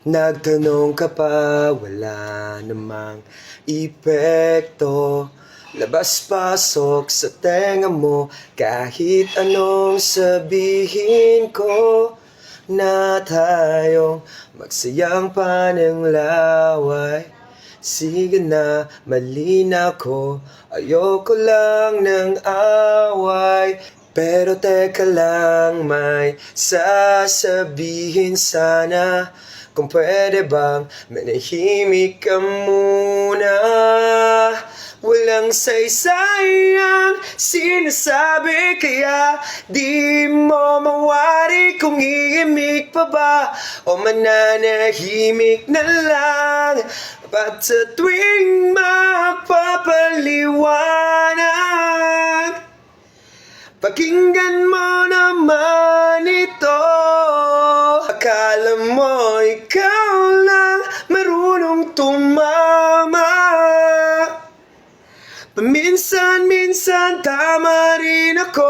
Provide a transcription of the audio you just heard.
Nagtanong ka pa, wala namang epekto. Labas-pasok sa tenga mo, kahit anong sabihin ko. Na tayong magsayang pa ng laway. Sige na, malinaw ko, ayoko lang ng away. Pero teka lang, may sasabihin sana. Kung pwede bang manahimik ka muna. Walang saysay ang sinasabi, kaya di mo mawari kung iimik pa ba o mananahimik na lang. At sa tuwing magpapaliwanag, pakinggan mo naman ito. Akala mo ikaw lang marunong tumama. Paminsan-minsan tama rin ako.